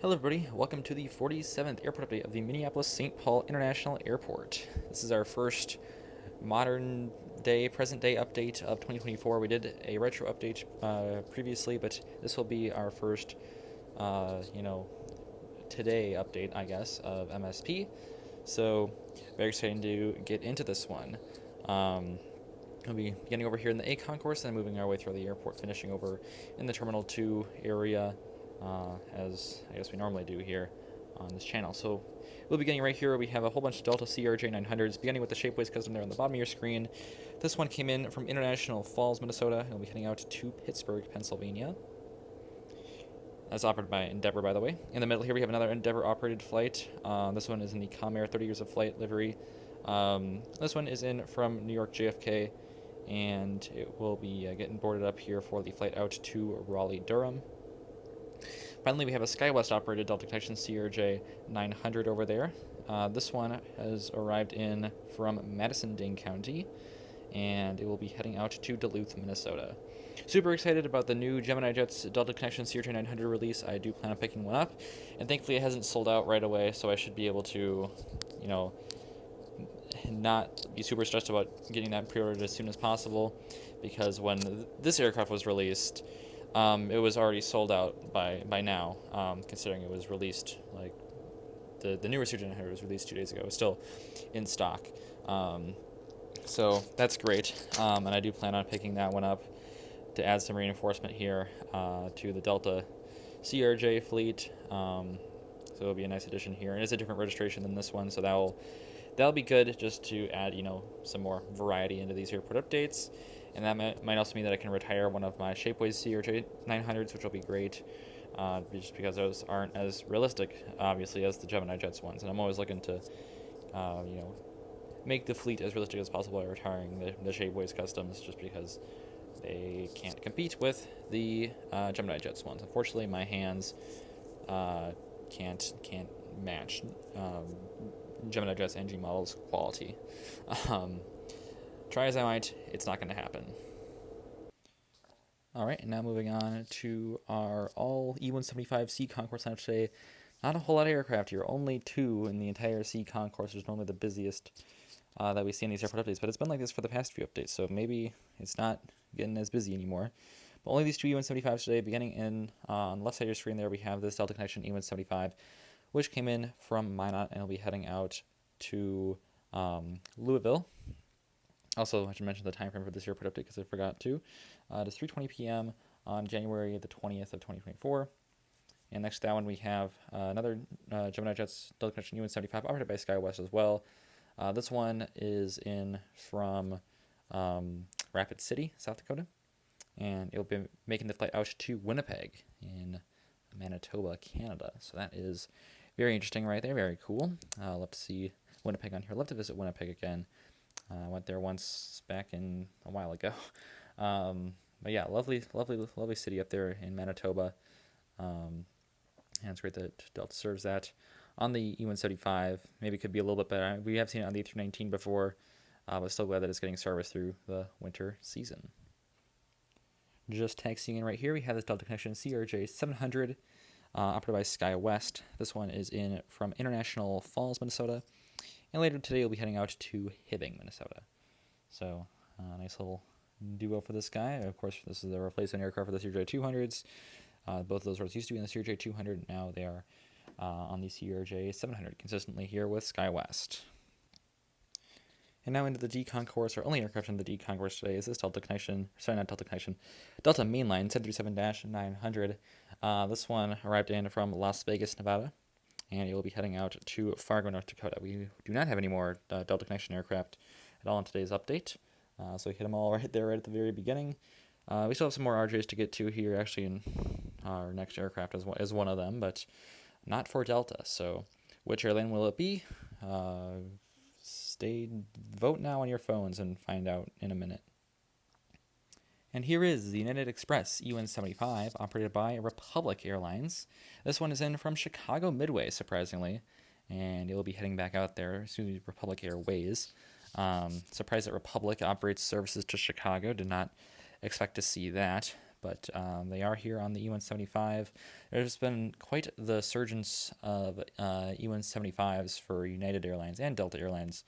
Hello everybody, welcome to the 47th airport update of the Minneapolis-St. Paul International Airport. This is our first modern day, present day update of 2024. We did a retro update previously, but this will be our first, today update, I guess, of MSP. So, very exciting to get into this one. We'll be beginning over here in the A concourse and then moving our way through the airport, finishing over in the Terminal 2 area, as I guess we normally do here on this channel. So we'll be getting right here where we have a whole bunch of Delta CRJ 900s, beginning with the Shapeways custom there on the bottom of your screen. This one came in from International Falls, Minnesota, and we'll be heading out to Pittsburgh, Pennsylvania. That's operated by Endeavor, by the way. In the middle here, we have another Endeavor-operated flight. This one is in the Comair 30 years of flight livery. This one is in from New York JFK, and it will be getting boarded up here for the flight out to Raleigh-Durham. Finally, we have a SkyWest-operated Delta Connection CRJ 900 over there. This one has arrived in from Madison-Dane County, and it will be heading out to Duluth, Minnesota. Super excited about the new Gemini Jets Delta Connection CRJ 900 release. I do plan on picking one up, and thankfully it hasn't sold out right away, so I should be able to, not be super stressed about getting that pre-ordered as soon as possible, because when this aircraft was released, it was already sold out by now, considering it was released, like, the newer CRJ 900 was released 2 days ago. It was still in stock. So that's great, and I do plan on picking that one up to add some reinforcement here to the Delta CRJ fleet. So it'll be a nice addition here, and it's a different registration than this one, so that'll be good just to add some more variety into these airport updates. And that might also mean that I can retire one of my Shapeways CRJ 900s, which will be great, just because those aren't as realistic, obviously, as the Gemini Jets ones. And I'm always looking to, make the fleet as realistic as possible by retiring the Shapeways customs, just because they can't compete with the Gemini Jets ones. Unfortunately, my hands can't match Gemini Jets NG models quality. Try as I might, it's not going to happen. Alright, and now moving on to our all E-175C concourse lineup today. Not a whole lot of aircraft here, only 2 in the entire C concourse, which is normally the busiest that we see in these airport updates, but it's been like this for the past few updates, so maybe it's not getting as busy anymore. But only these 2 E-175s today. Beginning in on the left side of your screen there, we have this Delta Connection E-175, which came in from Minot and will be heading out to Louisville. Also, I should mention the time frame for this airport update because I forgot to. It is 3:20 p.m. on January the 20th of 2024. And next to that one, we have another Gemini Jets Delta Connection U-175 operated by SkyWest as well. This one is in from Rapid City, South Dakota. And it'll be making the flight out to Winnipeg in Manitoba, Canada. So that is very interesting right there. Very cool. I'll love to see Winnipeg on here. I'd love to visit Winnipeg again. I went there once back in a while ago. But yeah, lovely city up there in Manitoba. And it's great that Delta serves that on the E-175. Maybe it could be a little bit better. We have seen it on the A319 before, but still glad that it's getting service through the winter season. Just taxiing in right here, we have this Delta Connection CRJ 700, operated by SkyWest. This one is in from International Falls, Minnesota. And later today, we'll be heading out to Hibbing, Minnesota. So, nice little duo for this guy. Of course, this is the replacement aircraft for the CRJ 200s. Both of those roles used to be in the CRJ 200. Now they are on the CRJ 700, consistently here with SkyWest. And now into the D concourse. Our only aircraft in the D concourse today is this Delta Connection. Sorry, not Delta Connection. Delta Mainline 737-900. This one arrived in from Las Vegas, Nevada. And it will be heading out to Fargo, North Dakota. We do not have any more Delta Connection aircraft at all in today's update. So we hit them all right there right at the very beginning. We still have some more RJs to get to here, actually, in our next aircraft is one of them, but not for Delta. So which airline will it be? Vote now on your phones and find out in a minute. And here is the United Express E-175, operated by Republic Airlines. This one is in from Chicago Midway, surprisingly, and it will be heading back out there as soon as Republic Airways. Surprised that Republic operates services to Chicago. Did not expect to see that, but they are here on the E175. There's been quite the surgence of E175s for United Airlines and Delta Airlines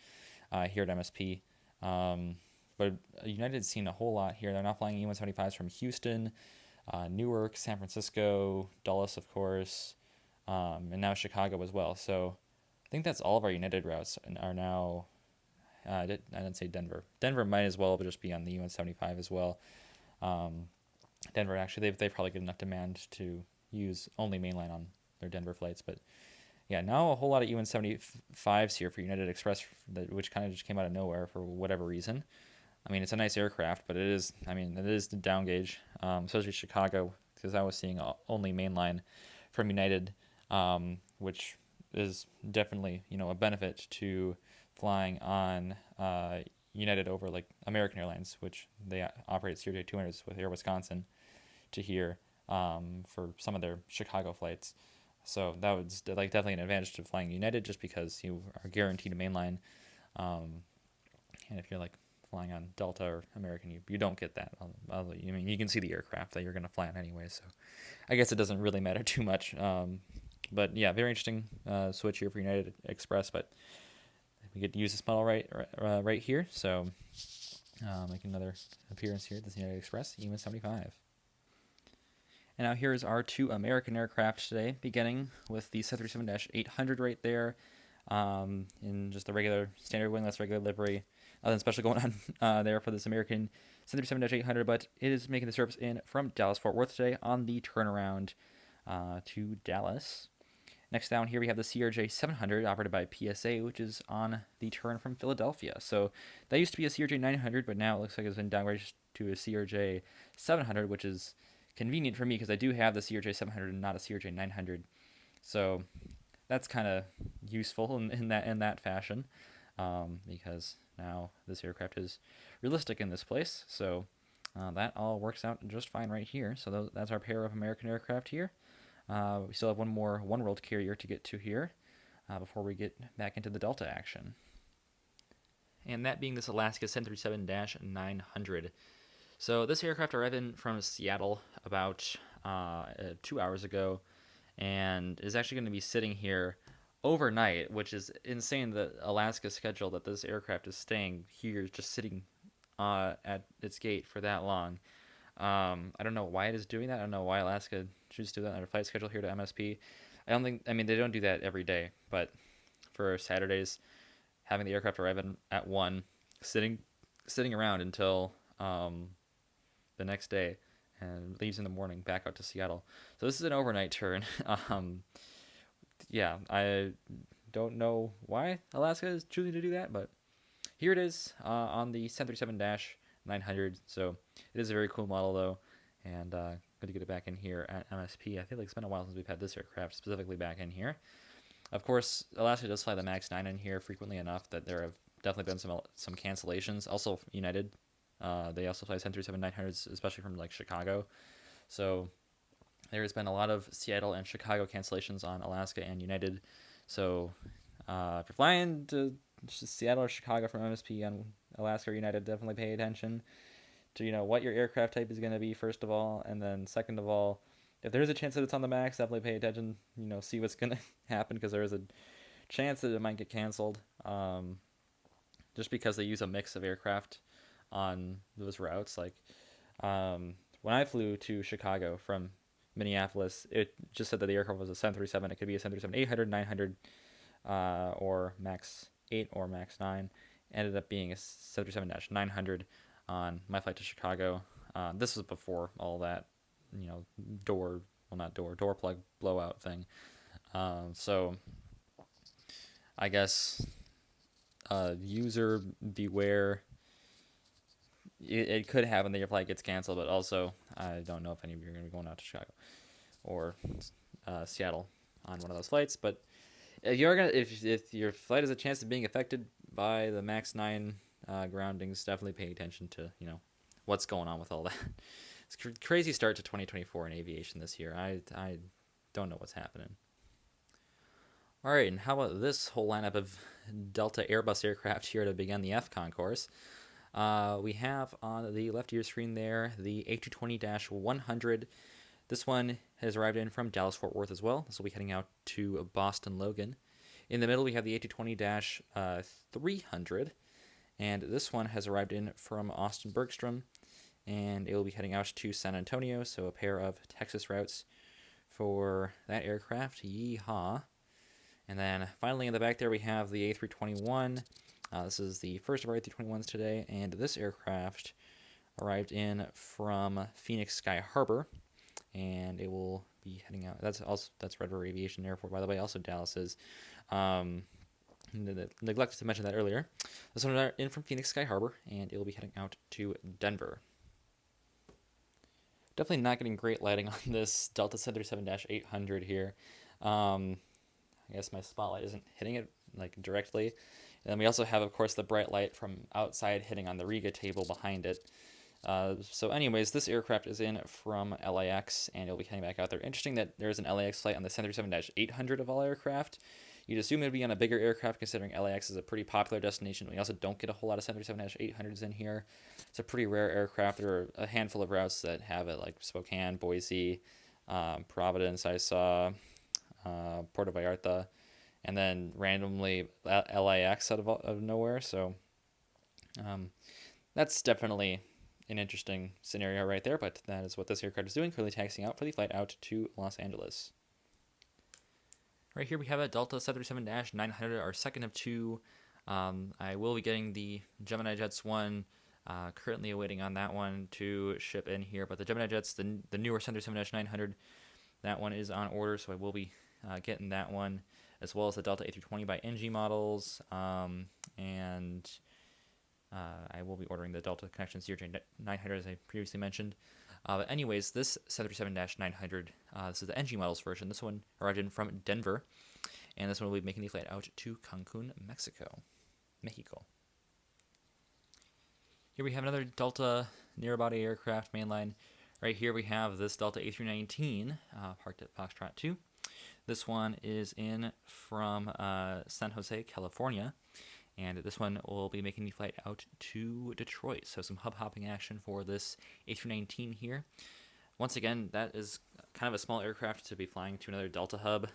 here at MSP. But United's seen a whole lot here. They're now flying E175s from Houston, Newark, San Francisco, Dulles, of course, and now Chicago as well. So I think that's all of our United routes are now. I didn't say Denver. Denver might as well just be on the E175 as well. Denver, actually, they probably get enough demand to use only mainline on their Denver flights. But yeah, now a whole lot of E175s here for United Express, which kind of just came out of nowhere for whatever reason. I mean, it's a nice aircraft, but it is the down gauge, especially Chicago, because I was seeing only mainline from United, which is definitely, a benefit to flying on United over like American Airlines, which they operate CRJ200s with Air Wisconsin to here for some of their Chicago flights. So that was like definitely an advantage to flying United, just because you are guaranteed a mainline. And if you're like flying on Delta or American, you don't get that. I mean, you can see the aircraft that you're going to fly on anyway, so I guess it doesn't really matter too much. But yeah, very interesting switch here for United Express. But we get to use this model right here. So make another appearance here at this United Express E175. And now here's our two American aircraft today, beginning with the 737-800 right there, in just the regular standard wingless, regular livery. Nothing special going on there for this American 737-800, but it is making the service in from Dallas-Fort Worth today on the turnaround to Dallas. Next down here we have the CRJ-700 operated by PSA, which is on the turn from Philadelphia. So that used to be a CRJ-900, but now it looks like it's been downgraded to a CRJ-700, which is convenient for me because I do have the CRJ-700 and not a CRJ-900. So that's kind of useful in that fashion, because now this aircraft is realistic in this place. So that all works out just fine right here. So that's our pair of American aircraft here. We still have one more one-world carrier to get to here before we get back into the Delta action. And that being this Alaska 737-900. So this aircraft arrived in from Seattle about 2 hours ago, and is actually going to be sitting here overnight, which is insane. The Alaska schedule that this aircraft is staying here, just sitting at its gate for that long. I don't know why it is doing that. I don't know why Alaska chooses to do that on their flight schedule here to MSP. I mean, they don't do that every day, but for Saturdays, having the aircraft arrive at 1, sitting around until the next day, and leaves in the morning back out to Seattle. So this is an overnight turn. Yeah, I don't know why Alaska is choosing to do that, but here it is on the 737-900. So it is a very cool model, though, and good to get it back in here at MSP. I feel like it's been a while since we've had this aircraft specifically back in here. Of course, Alaska does fly the MAX 9 in here frequently enough that there have definitely been some cancellations. Also, United, they also fly 737-900s, especially from like Chicago. So there has been a lot of Seattle and Chicago cancellations on Alaska and United. So if you're flying to Seattle or Chicago from MSP on Alaska or United, definitely pay attention to what your aircraft type is going to be, first of all, and then second of all, if there is a chance that it's on the MAX, definitely pay attention. See what's going to happen, because there is a chance that it might get canceled, just because they use a mix of aircraft on those routes. Like when I flew to Chicago from Minneapolis, it just said that the aircraft was a 737. It could be a 737-800, 900, or MAX 8 or MAX 9. Ended up being a 737-900 on my flight to Chicago. This was before all that, door plug blowout thing. So I guess user beware. It could happen that your flight gets canceled, but also I don't know if any of you are going to be going out to Chicago or Seattle on one of those flights. But if your flight has a chance of being affected by the MAX 9 groundings, definitely pay attention to what's going on with all that. It's a crazy start to 2024 in aviation this year. I don't know what's happening. All right, and how about this whole lineup of Delta Airbus aircraft here to begin the F concourse? We have on the left of your screen there the A220-100. This one has arrived in from Dallas-Fort Worth as well. This will be heading out to Boston Logan. In the middle, we have the A220-300, and this one has arrived in from Austin Bergstrom, and it will be heading out to San Antonio, so a pair of Texas routes for that aircraft. Yeehaw. And then finally in the back there, we have the A321. This is the first of our A321s today, and this aircraft arrived in from Phoenix Sky Harbor, and it will be heading out. That's Red River Aviation Airport, by the way. Also Dallas is. Neglected to mention that earlier. This one is in from Phoenix Sky Harbor, and it will be heading out to Denver. Definitely not getting great lighting on this Delta 737-800 here. I guess my spotlight isn't hitting it like directly. And then we also have, of course, the bright light from outside hitting on the Riga table behind it. So anyways, this aircraft is in from LAX, and it'll be heading back out there. Interesting that there's an LAX flight on the 737-800 of all aircraft. You'd assume it would be on a bigger aircraft, considering LAX is a pretty popular destination. We also don't get a whole lot of 737-800s in here. It's a pretty rare aircraft. There are a handful of routes that have it, like Spokane, Boise, Providence, I saw, Puerto Vallarta, and then randomly LAX out of nowhere. So that's definitely an interesting scenario right there, but that is what this aircraft is doing, currently taxiing out for the flight out to Los Angeles. Right here we have a Delta 737-900, our second of two. I will be getting the Gemini Jets one, currently awaiting on that one to ship in here, but the Gemini Jets, the newer 737-900, that one is on order, so I will be getting that one, as well as the Delta A320 by NG models, and I will be ordering the Delta Connection CRJ900, as I previously mentioned. But anyways, this 737-900, this is the NG models version. This one arrived in from Denver, and this one will be making the flight out to Cancun, Mexico. Here we have another Delta narrow-body aircraft mainline. Right here we have this Delta A319 parked at Foxtrot 2. This one is in from San Jose, California. And this one will be making the flight out to Detroit. So some hub-hopping action for this A319 here. Once again, that is kind of a small aircraft to be flying to another Delta hub.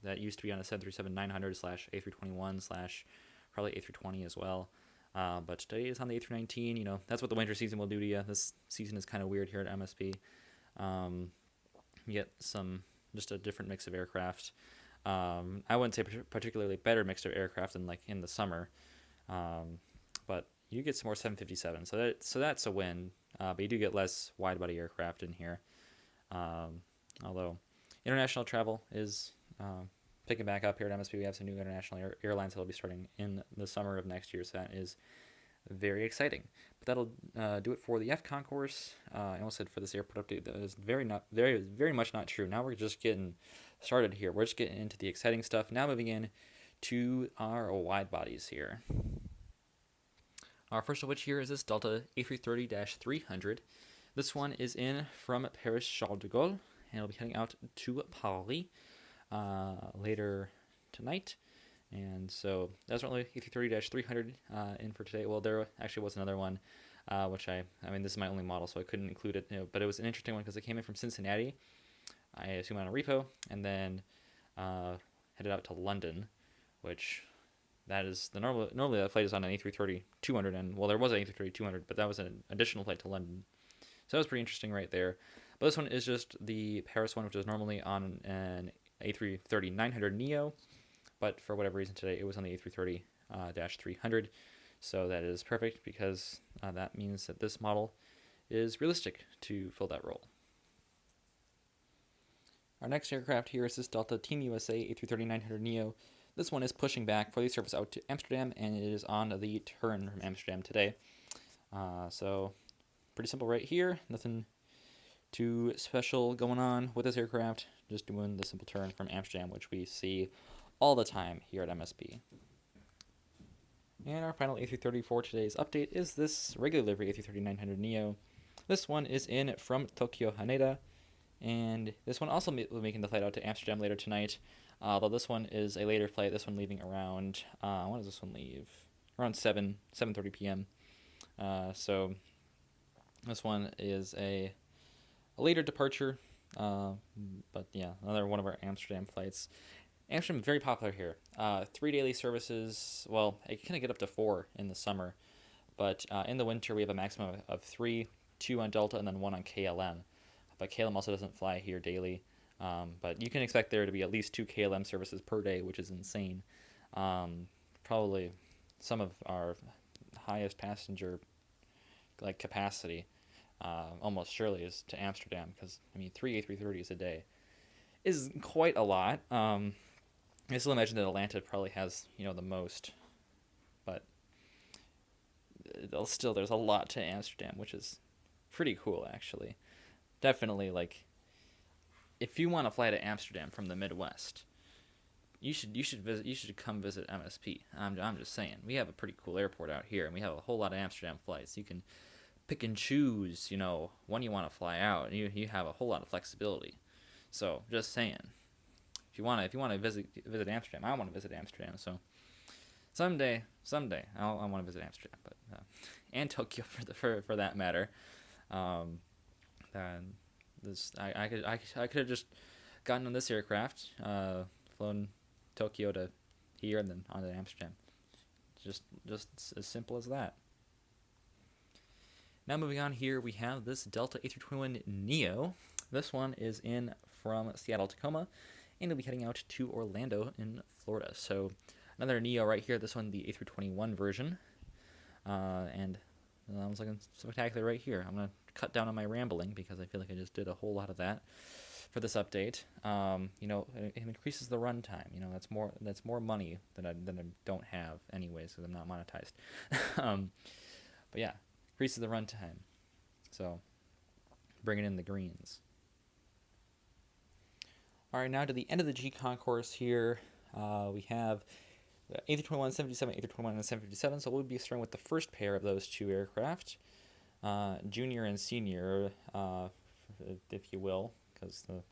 That used to be on a 737-900/A321/ probably A320 as well. But today is on the A319. That's what the winter season will do to you. This season is kind of weird here at MSP. You get just a different mix of aircraft. I wouldn't say particularly better mix of aircraft than like in the summer, but you get some more 757, so that's a win. But you do get less wide-body aircraft in here. Although international travel is picking back up here at MSP. We have some new international airlines that will be starting in the summer of next year, so that is very exciting. But that'll do it for the F concourse. I almost said for this airport update. That is very much not true. Now we're just getting started here. We're just getting into the exciting stuff. Now moving in to our wide bodies here. Our first of which here is this Delta A330-300. This one is in from Paris Charles de Gaulle, and it'll be heading out to Paris later tonight. And so that's only A330-300 in for today. Well, there actually was another one, which this is my only model, so I couldn't include it. But it was an interesting one because it came in from Cincinnati, I assume on a repo, and then headed out to London, which that is the normally that flight is on an A330-200, and well, there was an A330-200, but that was an additional flight to London. So that was pretty interesting right there. But this one is just the Paris one, which is normally on an A330-900 Neo, but for whatever reason today it was on the A330-300. So that is perfect because that means that this model is realistic to fill that role. Our next aircraft here is this Delta Team USA A330-900 Neo. This one is pushing back for the service out to Amsterdam, and it is on the turn from Amsterdam today. So pretty simple right here. Nothing too special going on with this aircraft. Just doing the simple turn from Amsterdam, which we see all the time here at MSP. And our final A330 for today's update is this regular delivery A330-900 Neo. This one is in from Tokyo Haneda, and this one also will be making the flight out to Amsterdam later tonight. Although this one is a later flight. This one leaving around, when does this one leave? Around 7:30 p.m. So this one is a later departure, but yeah, another one of our Amsterdam flights. Amsterdam, very popular here. 3 daily services. Well, it can get up to 4 in the summer, but in the winter we have a maximum of 3, 2 on Delta and then 1 on KLM. But KLM also doesn't fly here daily. But you can expect there to be at least 2 KLM services per day, which is insane. Probably some of our highest passenger capacity, almost surely, is to Amsterdam, because I mean 3 A330s a day is quite a lot. I still imagine that Atlanta probably has the most, but still there's a lot to Amsterdam, which is pretty cool actually. Definitely, like, if you want to fly to Amsterdam from the Midwest, you should come visit MSP. I'm just saying, we have a pretty cool airport out here, and we have a whole lot of Amsterdam flights. You can pick and choose, when you want to fly out. You have a whole lot of flexibility. So just saying, if you want to visit Amsterdam, I want to visit Amsterdam. So someday I want to visit Amsterdam, but and Tokyo for that matter. And I could have just gotten on this aircraft, flown Tokyo to here and then on to Amsterdam. Just as simple as that. Now moving on here, we have this Delta A321neo. This one is in from Seattle, Tacoma, and it'll be heading out to Orlando in Florida. So another neo right here. This one, the A321 version, and that was looking spectacular right here. I'm gonna cut down on my rambling because I feel like I just did a whole lot of that for this update. It increases the runtime. That's more money that I don't have anyways because I'm not monetized. But yeah, increases the runtime. So bringing in the greens. All right, now to the end of the G concourse here. We have the A321 757, A321, and 757. So we'll be starting with the first pair of those two aircraft, junior and senior, if you will, because the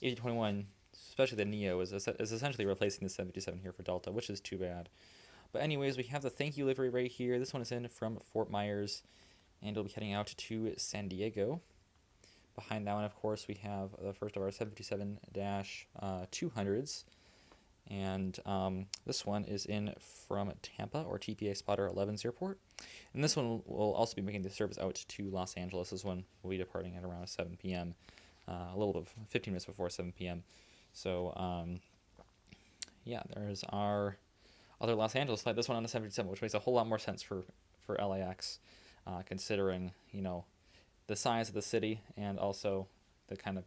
A321, especially the Neo, is essentially replacing the 757 here for Delta, which is too bad. But anyways, we have the thank you livery right here. This one is in from Fort Myers, and it'll be heading out to San Diego. Behind that one, of course, we have the first of our 757-200s. And this one is in from Tampa, or TPA Spotter 11's airport. And this one will also be making the service out to Los Angeles. This one will be departing at around 7 p.m., a little bit 15 minutes before 7 p.m. So, yeah, there's our other Los Angeles flight. This one on the 757, which makes a whole lot more sense for LAX, considering, the size of the city and also the kind of,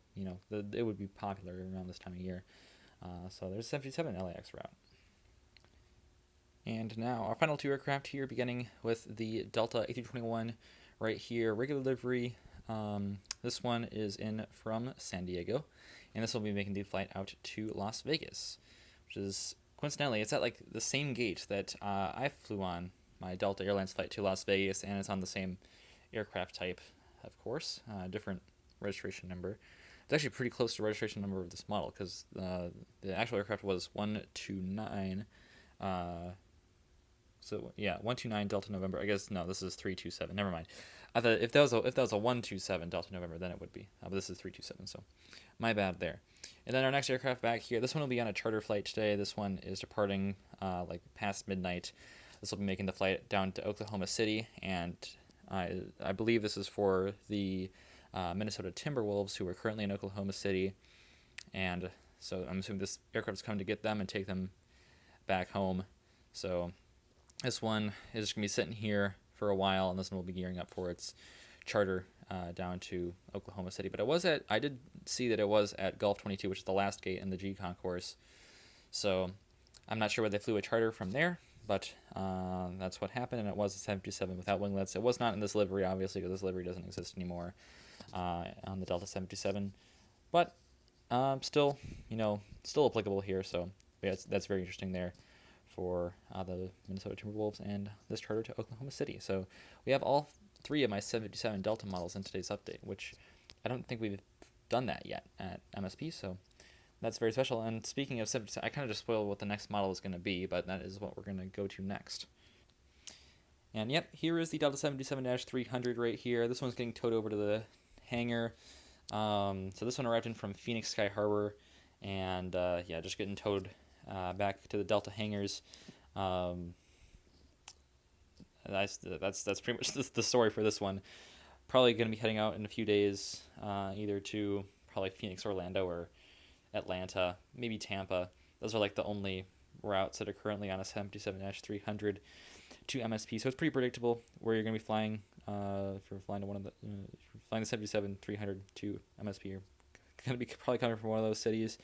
it would be popular around this time of year. So there's 77 LAX route. And now our final two aircraft here, beginning with the Delta A321 right here, regular livery. This one is in from San Diego, and this will be making the flight out to Las Vegas, which is, coincidentally, it's at like the same gate that I flew on my Delta Airlines flight to Las Vegas, and it's on the same aircraft type, of course, different registration number. It's actually pretty close to the registration number of this model, because the actual aircraft was 129. So yeah, 129 Delta November. I guess no, this is 327. Never mind. I thought if that was a 127 Delta November, then it would be. But this is 327. So my bad there. And then our next aircraft back here. This one will be on a charter flight today. This one is departing past midnight. This will be making the flight down to Oklahoma City, and I believe this is for the Minnesota Timberwolves, who are currently in Oklahoma City, and so I'm assuming this aircraft is coming to get them and take them back home. So this one is just going to be sitting here for a while, and this one will be gearing up for its charter down to Oklahoma City. But I did see that it was at Gulf 22, which is the last gate in the G concourse. So I'm not sure whether they flew a charter from there, but that's what happened, and it was a 727 without winglets. It was not in this livery, obviously, because this livery doesn't exist anymore on the Delta 727, but still applicable here. So yeah, that's very interesting there for the Minnesota Timberwolves and this charter to Oklahoma City. So we have all three of my 757 Delta models in today's update, which I don't think we've done that yet at MSP. So that's very special. And speaking of 757, I kind of just spoiled what the next model is going to be, but that is what we're going to go to next. And yep, here is the Delta 77-300 right here. This one's getting towed over to the hangar. So this one arrived in from Phoenix Sky Harbor, and yeah, just getting towed back to the Delta hangars. That's pretty much the story for this one. Probably going to be heading out in a few days, either to probably Phoenix, Orlando, or Atlanta, maybe Tampa. Those are like the only routes that are currently on a 77-300 to MSP. So it's pretty predictable where you're going to be flying. If you're flying to one of the flying the 77-300 to MSP, you're going to be probably coming from one of those cities.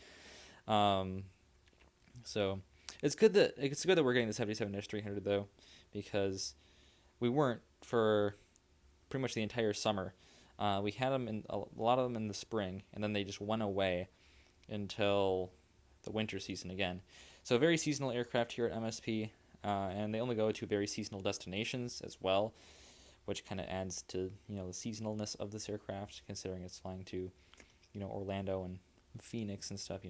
So it's good that we're getting the 77-300 though, because we weren't for pretty much the entire summer. We had them in a lot of them in the spring, and then they just went away until the winter season again. So a very seasonal aircraft here at MSP, and they only go to very seasonal destinations as well, which kind of adds to the seasonalness of this aircraft, considering it's flying to Orlando and Phoenix and stuff.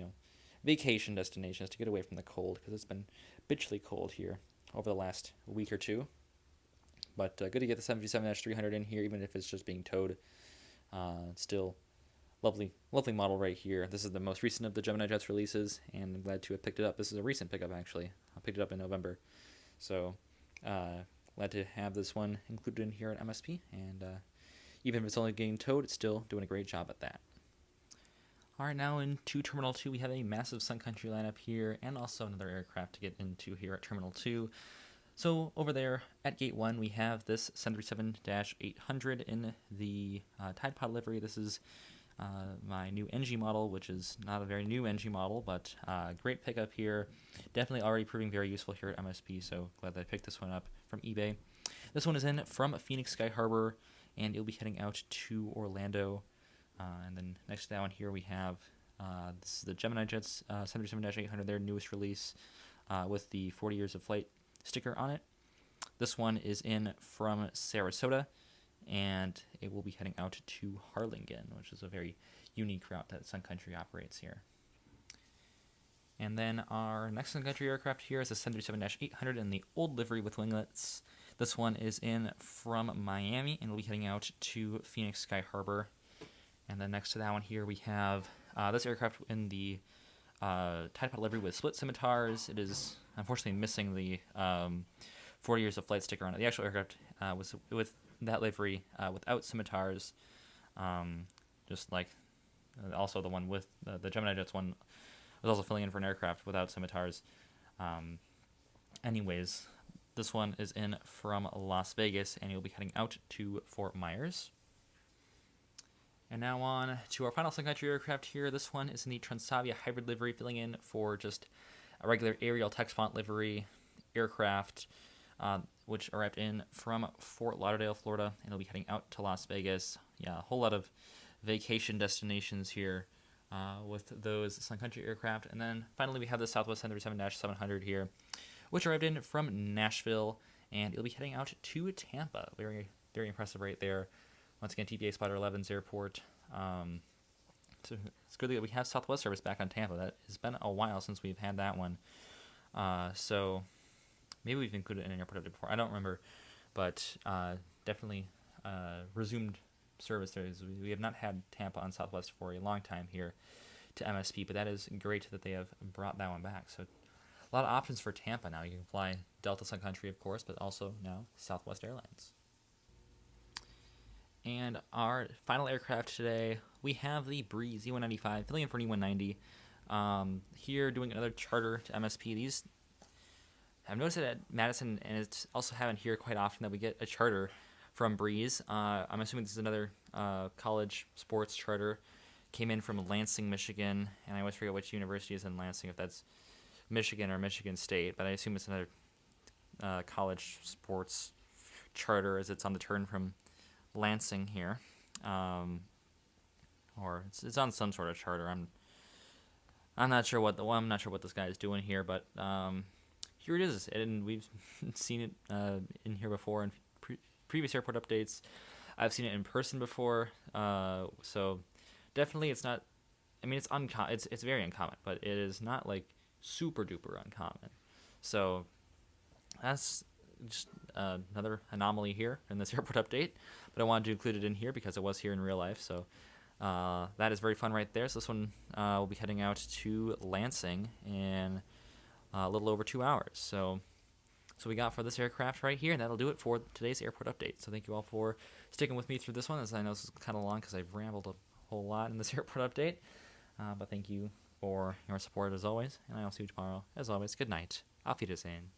Vacation destinations to get away from the cold, because it's been bitchly cold here over the last week or two. But good to get the 77-300 in here, even if it's just being towed. Still lovely model right here. This is the most recent of the Gemini Jets releases, and I'm glad to have picked it up. This is a recent pickup, actually. I picked it up in November. So glad to have this one included in here at MSP, and even if it's only getting towed, it's still doing a great job at that. All right, now into Terminal 2, we have a massive Sun Country lineup here, and also another aircraft to get into here at Terminal 2. So over there at Gate 1, we have this 737-800 in the Tide Pod livery. This is my new NG model, which is not a very new NG model, but great pickup here. Definitely already proving very useful here at MSP, so glad that I picked this one up from eBay. This one is in from Phoenix Sky Harbor, and it'll be heading out to Orlando. And then next to that one here, we have this is the Gemini Jets 737-800, their newest release with the 40 years of flight sticker on it. This one is in from Sarasota, and it will be heading out to Harlingen, which is a very unique route that Sun Country operates here. And then our next Sun Country aircraft here is a 737-800 in the old livery with winglets. This one is in from Miami, and will be heading out to Phoenix Sky Harbor. And then next to that one here, we have this aircraft in the Tide Pod livery with split scimitars. It is unfortunately missing the 40 years of flight sticker on it. The actual aircraft was with that livery without scimitars, just like also the one with the Gemini Jets one was also filling in for an aircraft without scimitars. Anyways, this one is in from Las Vegas, and you'll be heading out to Fort Myers. And now on to our final Sun Country aircraft here. This one is in the Transavia hybrid livery, filling in for just a regular Arial text font livery aircraft, which arrived in from Fort Lauderdale, Florida, and it'll be heading out to Las Vegas. Yeah, a whole lot of vacation destinations here with those Sun Country aircraft. And then finally, we have the Southwest 737-700 here, which arrived in from Nashville, and it'll be heading out to Tampa. Very, very impressive right there. Once again, TPA Spotter 11's airport. So it's good that we have Southwest service back on Tampa. That has been a while since we've had that one. So maybe we've included it in an airport update before. I don't remember, but definitely resumed service there. We have not had Tampa on Southwest for a long time here to MSP, but that is great that they have brought that one back. So a lot of options for Tampa now. You can fly Delta Sun Country, of course, but also now Southwest Airlines. And our final aircraft today, we have the Breeze E195, filling in for an E190. Here, doing another charter to MSP. These, I've noticed it at Madison, and it's also happened here quite often that we get a charter from Breeze. I'm assuming this is another college sports charter. Came in from Lansing, Michigan, and I always forget which university is in Lansing, if that's Michigan or Michigan State, but I assume it's another college sports charter, as it's on the turn from Lansing here, or it's on some sort of charter. I'm not sure what this guy is doing here, but here it is, and we've seen it in here before in previous airport updates. I've seen it in person before, so definitely it's not. I mean, it's uncommon. It's very uncommon, but it is not like super duper uncommon. So that's just another anomaly here in this airport update, but I wanted to include it in here because it was here in real life. So that is very fun right there. So this one will be heading out to Lansing in a little over 2 hours. So we got for this aircraft right here, and that'll do it for today's airport update. So thank you all for sticking with me through this one, as I know this is kind of long because I've rambled a whole lot in this airport update. But thank you for your support as always, and I'll see you tomorrow. As always, good night. Auf Wiedersehen.